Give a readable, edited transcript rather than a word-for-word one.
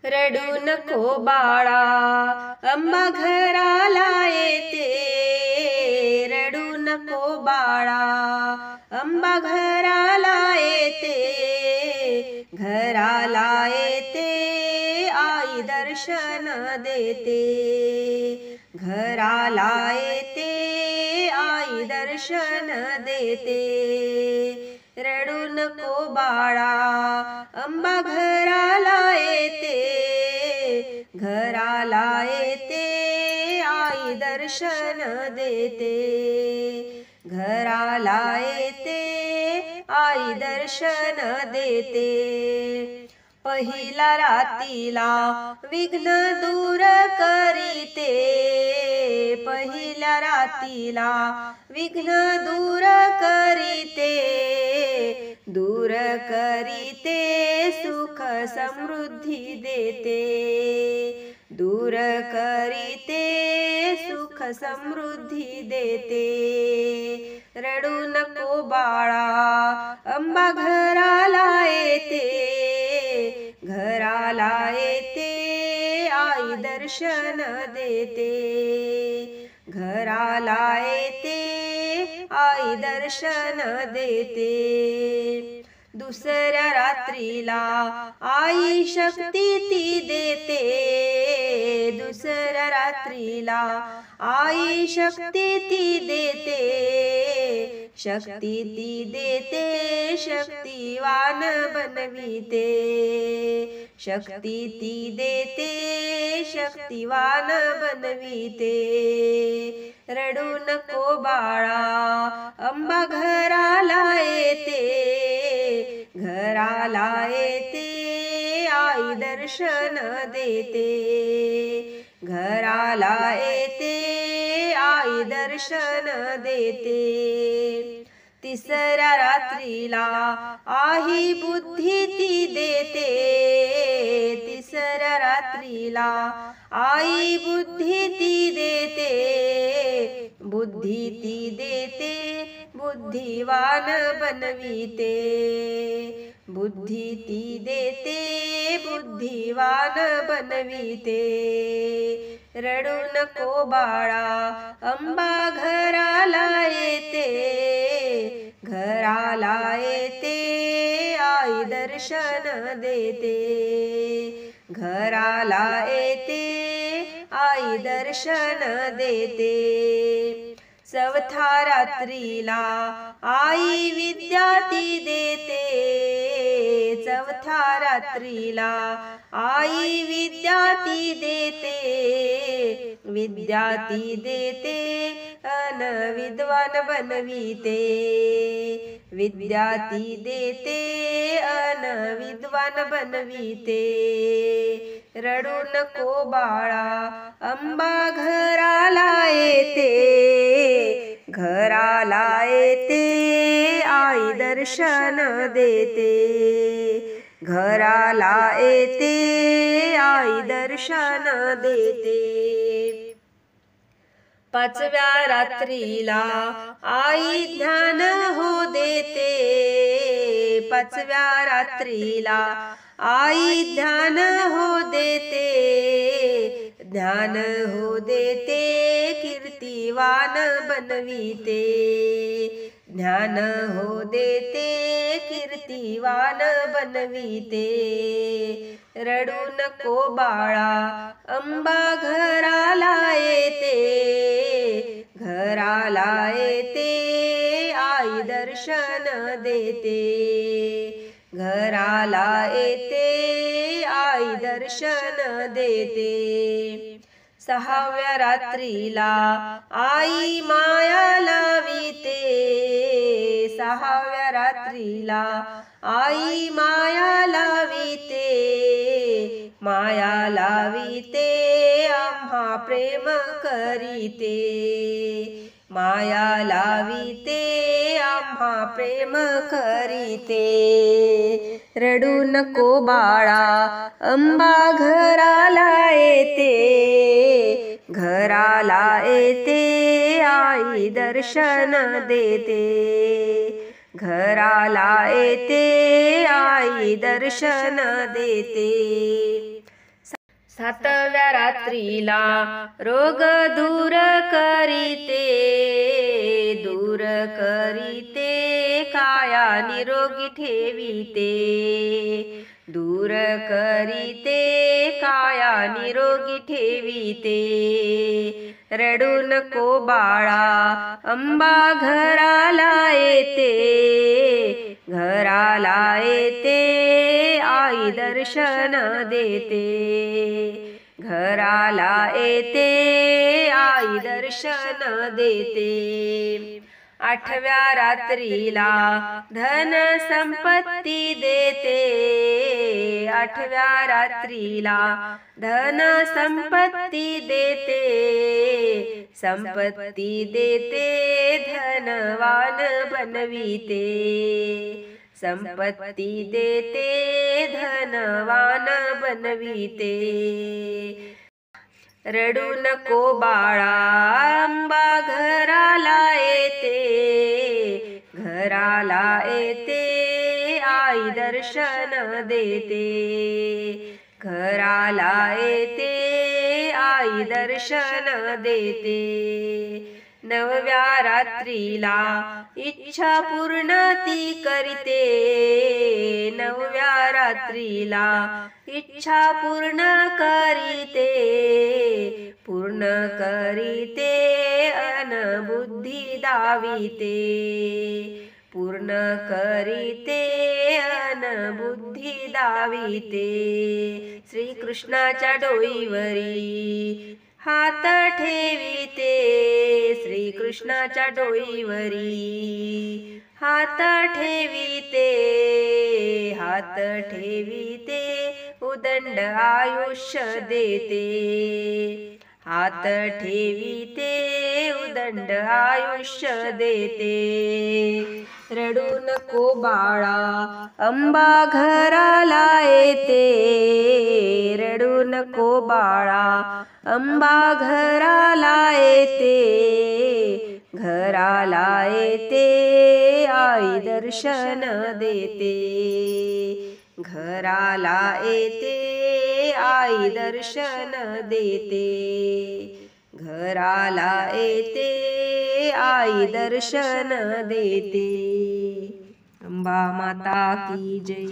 रडू नको बाळा, अंबा घराला येते. रडू नको बाळा, अंबा घराला येते. घराला येते, आई दर्शन देते. घराला येते, आई दर्शन देते. रडू नको बाळा, अंबा घराला येते. घराला येते, आई दर्शन देते. घराला येते, आई दर्शन देते. पहिला रातीला विघ्न दूर करीते. पहिल्या रातीला विघ्न दूर करीते. दूर करीते, सुख समृद्धी देते. दूर करीते, सुख समृद्धी देते. रडू नको बाळा, अंबा घराला येते. घराला येते, आई दर्शन देते. घराला येते, आई दर्शन देते. दुसऱ्या रात्रीला आई शक्ती ती देते. दुसऱ्या रात्रीला आई शक्ती ती देते. शक्ती ती देते, शक्तिवान बनविते. शक्ती ती देते, शक्तिवान बनविते. रडू नको बाळा, अंबा घराला येते. घराला येते, आई दर्शन देते. घराला येते, आई दर्शन देते. तिसऱ्या रात्रीला आई बुद्धी ती देते. तिसऱ्या रात्रीला आई बुद्धी ती देते. बुद्धी ती देते, बुद्धिवान बनविते. बुद्धी ती देते, बुद्धिवान बनविते. रडू नको बाळा, अंबा घराला येते. घराला येते, आई दर्शन देते. घराला येते, आई दर्शन देते. चौथ्या रात्रीला आई विद्या ती देते. चौथ्या रात्रीला आई विद्या ती देते. विद्या ती देते, अन विद्वान बनविते. विद्या ती देते, अन विद्वान बनविते. रडू नको बाळा, अंबा घराला येते. घराला येते, आई दर्शन देते. घराला येते, आई दर्शन देते. पाचव्या रात्रीला आई ज्ञान हो देते. पाचव्या रात्रीला आई ज्ञान हो देते. ज्ञान हो देते, कीर्तिवान बनविते. ज्ञान हो देते, कीर्तिवान बनविते. रडू नको बाळा, अंबा घराला येते. घराला येते, आई दर्शन देते. घराला येते, आई दर्शन देते. सहाव्या रात्रीला आई माया लाविते. सहाव्या रात्रीला आई माया लाविते. माया लाविते, आम्हा प्रेम करीते. माया लाविते, आम्हा प्रेम करीते. रडू नको बाळा, अंबा घराला येते. घराला येते, आई दर्शन देते. घराला येते, आई दर्शन देते. सातव्या रात्रीला रोग दूर करीते, दूर करीते, काया निरोगी ठेवीते, दूर करीते, काया निरोगी ठेवीते. रडू नको बाळा अंबा घराला येते, घराला येते, आई दर्शन देते, घराला येते, आई दर्शन देते. आठव्या रात्रीला धन संपत्ती देते, आठव्या रात्रीला धन संपत्ती देते, संपत्ती देते, धनवान बनविते, संपत्ती देते, धनवान बनविते. रडू नको बाळा अंबा घराला येते, घराला येते, आई दर्शन देते, घराला येते, आई दर्शन देते. नवव्या रात्रीला इच्छा पूर्ण ती करते, नवव्या रात्रीला इच्छा पूर्ण करीते, पूर्ण करीते, अन बुद्धी दाविते, पूर्ण करीते, अन बुद्धी दाविते. श्री कृष्णाच्या डोईवरी हात ठेविते, श्री कृष्णाच्या डोईवरी हात ठेविते, हात ठेविते, उदंड आयुष्य देते, हात ठेविते, उदंड आयुष्य देते. रडू नको बाळा अंबा घराला येते, रडू नको बाळा अंबा घराला येते, घराला येते, आई दर्शन देते, घराला येते, आई दर्शन देते, घराला येते, आई दर्शन देते. अंबा माता की जय.